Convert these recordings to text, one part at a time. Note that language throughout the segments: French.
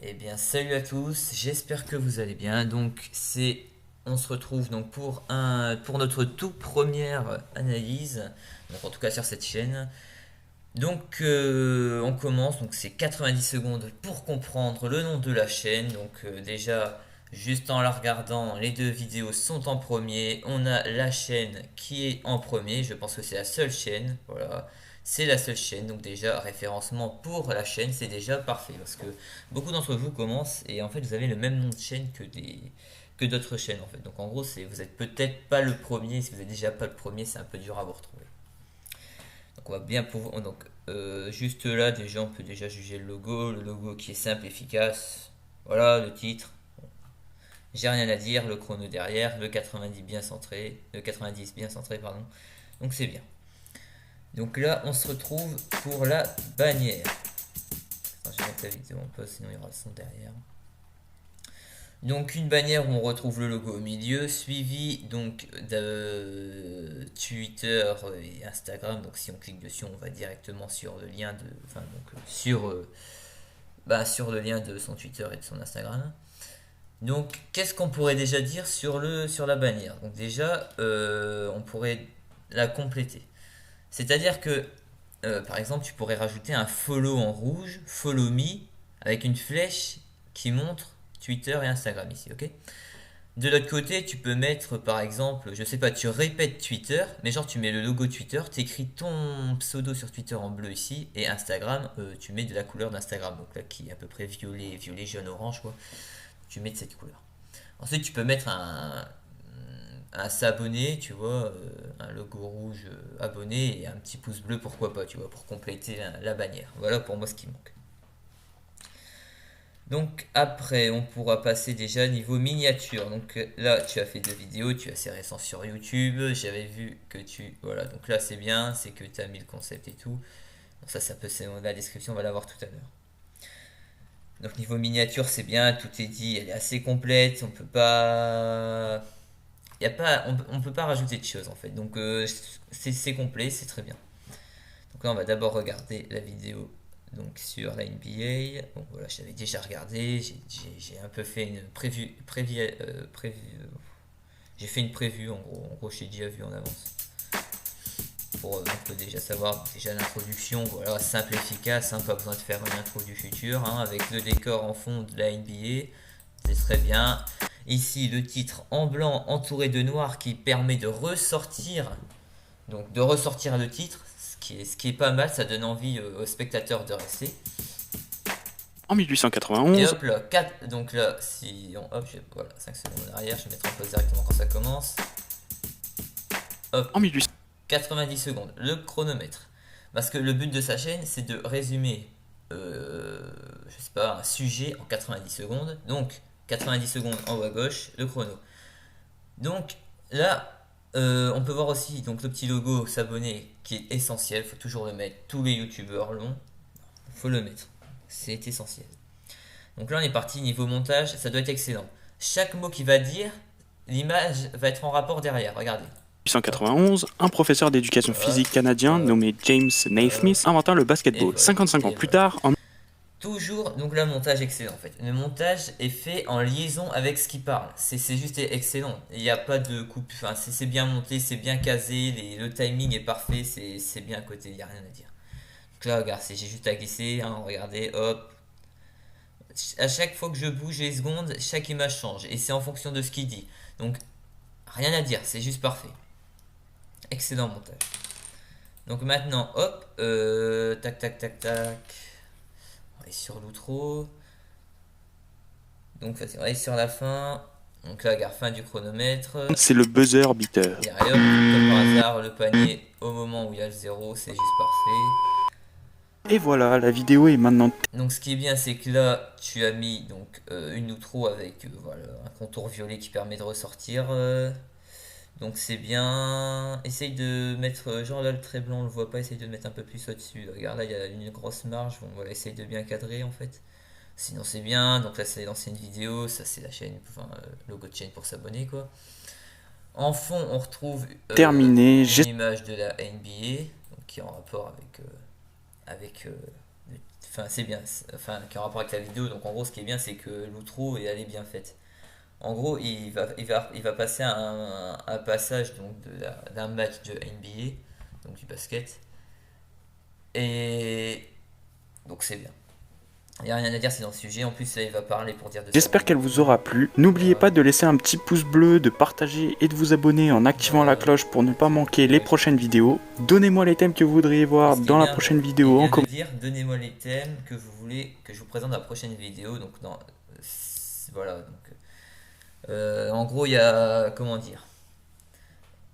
Eh bien, salut à tous, j'espère que vous allez bien. On se retrouve donc pour notre toute première analyse, donc en tout cas sur cette chaîne. On commence, donc c'est 90 secondes pour comprendre le nom de la chaîne. Déjà, juste en la regardant, les deux vidéos sont en premier. On a la chaîne qui est en premier, je pense que c'est la seule chaîne, voilà. C'est la seule chaîne, donc déjà référencement pour la chaîne, c'est déjà parfait parce que beaucoup d'entre vous commencent et en fait vous avez le même nom de chaîne que d'autres chaînes en fait. Donc en gros, vous êtes peut-être pas le premier, si vous êtes déjà pas le premier, c'est un peu dur à vous retrouver. Donc on va bien pouvoir. Juste là, déjà, on peut déjà juger le logo qui est simple, efficace. Voilà, le titre. J'ai rien à dire, le chrono derrière, le 90 bien centré, pardon. Donc c'est bien. Donc là, on se retrouve pour la bannière. Attends, je vais mettre la vidéo en pause, sinon il y aura le son derrière. Donc une bannière où on retrouve le logo au milieu, suivi donc de Twitter et Instagram. Donc si on clique dessus, on va directement sur le lien sur le lien de son Twitter et de son Instagram. Donc qu'est-ce qu'on pourrait déjà dire sur la bannière? Donc déjà, on pourrait la compléter. C'est-à-dire que par exemple, tu pourrais rajouter un follow en rouge, follow me, avec une flèche qui montre Twitter et Instagram ici, ok? De l'autre côté, tu peux mettre par exemple, je sais pas, tu répètes Twitter, mais genre tu mets le logo Twitter, tu écris ton pseudo sur Twitter en bleu ici, et Instagram, tu mets de la couleur d'Instagram, donc là qui est à peu près violet, jaune, orange, quoi. Tu mets de cette couleur. Ensuite, tu peux mettre un s'abonner, tu vois, un logo rouge abonné et un petit pouce bleu, pourquoi pas, tu vois, pour compléter la bannière. Voilà pour moi ce qui manque. Donc après, on pourra passer déjà niveau miniature. Donc là, tu as fait deux vidéos, tu as assez récent sur YouTube. J'avais vu que tu... Voilà, donc là c'est bien, c'est que tu as mis le concept et tout. Donc ça peut... c'est la description, on va la voir tout à l'heure. Donc niveau miniature, c'est bien, tout est dit, elle est assez complète. On peut pas... Y a pas on peut pas rajouter de choses en fait. C'est complet, c'est très bien. Donc là, on va d'abord regarder la vidéo donc sur la NBA. Bon, voilà, je l'avais déjà regardé. J'ai un peu fait une j'ai fait une prévue en gros. En gros, j'ai déjà vu en avance. On peut déjà savoir déjà l'introduction. Voilà, simple, efficace. Hein, pas besoin de faire une intro du futur. Hein, avec le décor en fond de la NBA. C'est très bien. Ici, le titre en blanc entouré de noir qui permet de ressortir le titre, ce qui est pas mal, ça donne envie aux spectateurs de rester. En Et 1891, hop là, 4, donc là, si on, hop, voilà, 5 secondes en arrière, je vais mettre en pause directement quand ça commence. Hop, en 1800, 90 secondes, le chronomètre. Parce que le but de sa chaîne, c'est de résumer, je sais pas, un sujet en 90 secondes. Donc, 90 secondes en haut à gauche, le chrono. Donc là, on peut voir aussi donc, le petit logo s'abonner qui est essentiel, faut toujours le mettre. Tous les youtubeurs l'ont, faut le mettre. C'est essentiel. Donc là, on est parti niveau montage, ça doit être excellent. Chaque mot qu'il va dire, l'image va être en rapport derrière. Regardez. Hop, 1891, un professeur d'éducation hop, physique canadien hop, nommé James hop, Naismith inventa le et basketball. voilà. 55 ans Et plus voilà. tard, en Toujours, donc là, montage excellent en fait. Le montage est fait en liaison avec ce qui parle. C'est juste excellent. Il n'y a pas de coupe, enfin, c'est bien monté, c'est bien casé, le timing est parfait, c'est bien à côté, il n'y a rien à dire. Donc là, regarde, j'ai juste à glisser, hein, regardez, hop. À chaque fois que je bouge les secondes, chaque image change. Et c'est en fonction de ce qu'il dit. Donc, rien à dire, c'est juste parfait. Excellent montage. Donc maintenant, hop, tac, tac, tac, tac. On est sur l'outro. Donc, on est sur la fin. Donc là, regarde, fin du chronomètre. c'est le buzzer beater. Et allez, hop, comme par hasard, le panier au moment où il y a le zéro, c'est juste parfait. Et voilà, la vidéo est maintenant Donc ce qui est bien, c'est que là, tu as mis une outro avec voilà, un contour violet qui permet de ressortir. Donc c'est bien. Essaye de mettre, genre là le trait blanc on le voit pas, essaye de le mettre un peu plus au-dessus. Regarde là, il y a une grosse marge. Bon voilà, essaye de bien cadrer en fait. Sinon c'est bien. Donc là c'est l'ancienne vidéo, ça c'est la chaîne, enfin logo de chaîne pour s'abonner quoi. En fond, on retrouve terminé. une image de la NBA, donc qui est en rapport avec enfin c'est bien, enfin qui a rapport avec la vidéo. Donc en gros, ce qui est bien, c'est que l'outro elle est bien faite. En gros, il va passer un passage donc d'un match de NBA, donc du basket, et donc c'est bien. Il n'y a rien à dire, c'est dans le sujet. En plus, là, il va parler pour dire de sa J'espère qu'elle vidéo. vous aura plu. N'oubliez pas de laisser un petit pouce bleu, de partager et de vous abonner en activant la cloche pour ne pas manquer les prochaines vidéos. Donnez-moi les thèmes que vous voudriez Et voir ce qui est dans la bien, prochaine il vidéo en vient de commentaire. dire, donnez-moi les thèmes que vous voulez que je vous présente dans la prochaine vidéo. Donc, voilà. Donc, en gros, il y a, comment dire,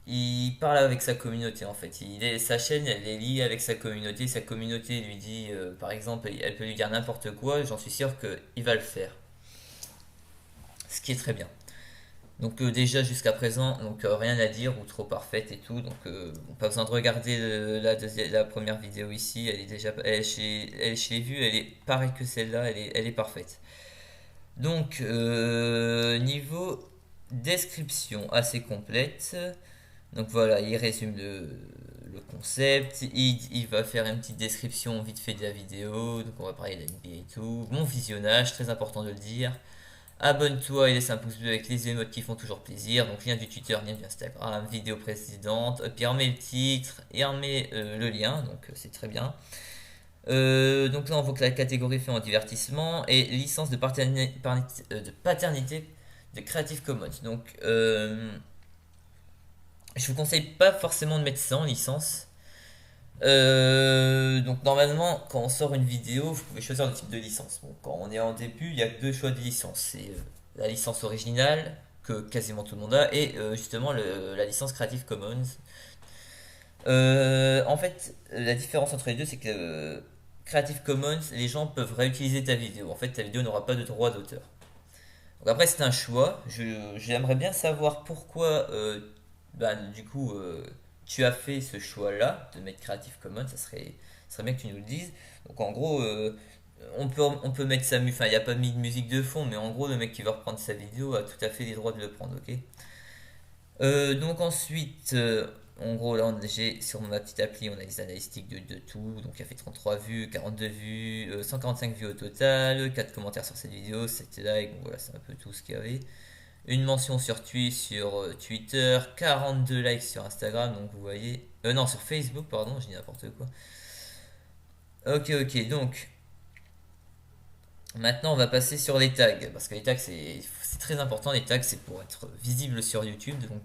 il parle avec sa communauté en fait. Sa chaîne, elle est liée avec sa communauté. Sa communauté lui dit, par exemple, elle peut lui dire n'importe quoi. J'en suis sûr qu'il va le faire. Ce qui est très bien. Donc déjà jusqu'à présent, donc rien à dire ou trop parfaite et tout. Donc pas besoin de regarder la première vidéo ici. Elle est déjà, elle est chez les vues. Elle est pareille que celle-là. Elle est parfaite. Donc niveau description assez complète. Donc voilà, il résume le concept. Il va faire une petite description vite fait de la vidéo. Donc on va parler de la NBA et tout. Bon visionnage, très important de le dire. Abonne-toi et laisse un pouce bleu avec les émotes qui font toujours plaisir. Donc lien du Twitter, lien du Instagram, vidéo précédente. Puis on met le titre et on met le lien. Donc c'est très bien. Donc là on voit que la catégorie fait en divertissement et licence de paternité de Creative Commons. Donc je vous conseille pas forcément de mettre ça en licence. Donc normalement, quand on sort une vidéo, vous pouvez choisir le type de licence. Bon, quand on est en début, il y a que deux choix de licence. C'est la licence originale, que quasiment tout le monde a, et justement la licence Creative Commons. En fait, la différence entre les deux, c'est que Creative Commons, les gens peuvent réutiliser ta vidéo. En fait, ta vidéo n'aura pas de droit d'auteur. Donc après, c'est un choix. J'aimerais bien savoir pourquoi, bah, du coup, tu as fait ce choix-là de mettre Creative Commons. Ça serait bien que tu nous le dises. Donc en gros, on peut mettre sa musique. Enfin, il n'y a pas mis de musique de fond, mais en gros, le mec qui va reprendre sa vidéo a tout à fait les droits de le prendre, ok? Donc ensuite, en gros, là, sur ma petite appli, on a les analytiques de tout. Donc, il a fait 33 vues, 42 vues, 145 vues au total, 4 commentaires sur cette vidéo, 7 likes. Donc, voilà, c'est un peu tout ce qu'il y avait. Une mention sur Twitter, 42 likes sur Instagram. Donc, vous voyez. Non, sur Facebook, pardon, je dis n'importe quoi. Ok, ok, donc. Maintenant, on va passer sur les tags, parce que les tags, c'est très important. Les tags, c'est pour être visible sur YouTube, donc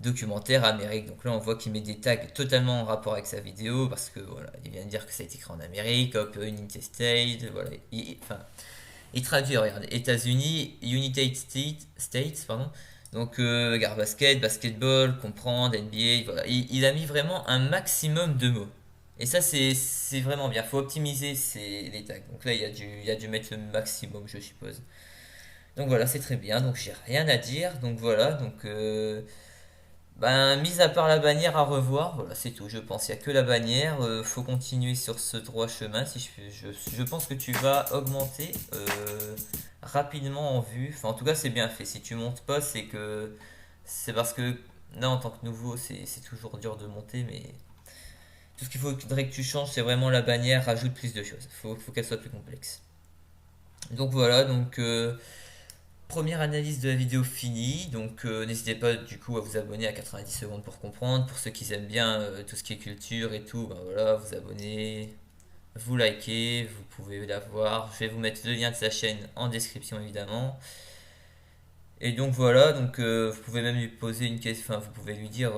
documentaire Amérique. Donc là, on voit qu'il met des tags totalement en rapport avec sa vidéo, parce que voilà, il vient de dire que ça a été créé en Amérique, hop, United States, voilà. Enfin, il traduit, regarde, États-Unis, States, pardon. Donc, regarde, basketball, comprendre, NBA, voilà. Il a mis vraiment un maximum de mots. Et ça, c'est vraiment bien. Faut optimiser les tags. Donc là, il a dû mettre le maximum, je suppose. Donc voilà, c'est très bien. Donc j'ai rien à dire. Donc voilà. Donc, ben, mis à part la bannière à revoir, voilà, c'est tout. Je pense. Il n'y a que la bannière. Faut continuer sur ce droit chemin. Si je pense que tu vas augmenter rapidement en vue. Enfin, en tout cas, c'est bien fait. Si tu montes pas, c'est parce que là, en tant que nouveau, c'est toujours dur de monter, mais tout ce qu'il faudrait que tu changes, c'est vraiment la bannière, rajoute plus de choses. Faut qu'elle soit plus complexe. Donc voilà, donc première analyse de la vidéo finie. Donc n'hésitez pas du coup à vous abonner à 90 secondes pour comprendre. Pour ceux qui aiment bien tout ce qui est culture et tout, ben voilà, vous abonnez, vous likez, vous pouvez la voir. Je vais vous mettre le lien de sa chaîne en description évidemment. Et donc voilà, donc vous pouvez même lui poser une question, enfin vous pouvez lui dire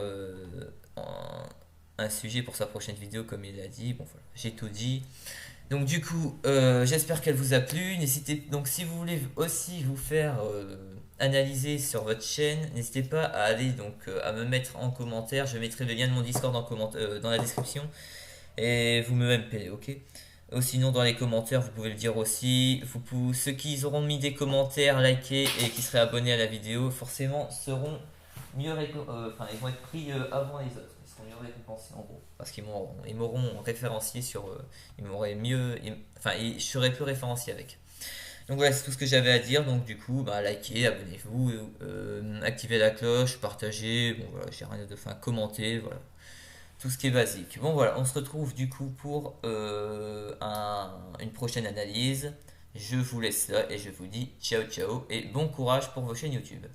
un sujet pour sa prochaine vidéo comme il l'a dit. Bon voilà, j'ai tout dit. Donc du coup, j'espère qu'elle vous a plu. N'hésitez donc si vous voulez aussi vous faire analyser sur votre chaîne, n'hésitez pas à aller donc à me mettre en commentaire. Je mettrai le lien de mon Discord dans la description et vous me MPL, ok? Sinon dans les commentaires vous pouvez le dire aussi. Ceux qui auront mis des commentaires, likés et qui seraient abonnés à la vidéo, forcément seront enfin ils vont être pris avant les autres. Ils seront mieux récompensés en gros. Parce ils m'auront référencié sur. Ils m'auraient mieux. Enfin, je serais plus référencié avec. Donc voilà, c'est tout ce que j'avais à dire. Donc du coup, bah, likez, abonnez-vous, activez la cloche, partagez. Bon voilà, j'ai rien de. Enfin, commentez, voilà. tout ce qui est basique. Bon voilà, on se retrouve du coup pour une prochaine analyse. Je vous laisse là et je vous dis ciao ciao et bon courage pour vos chaînes YouTube.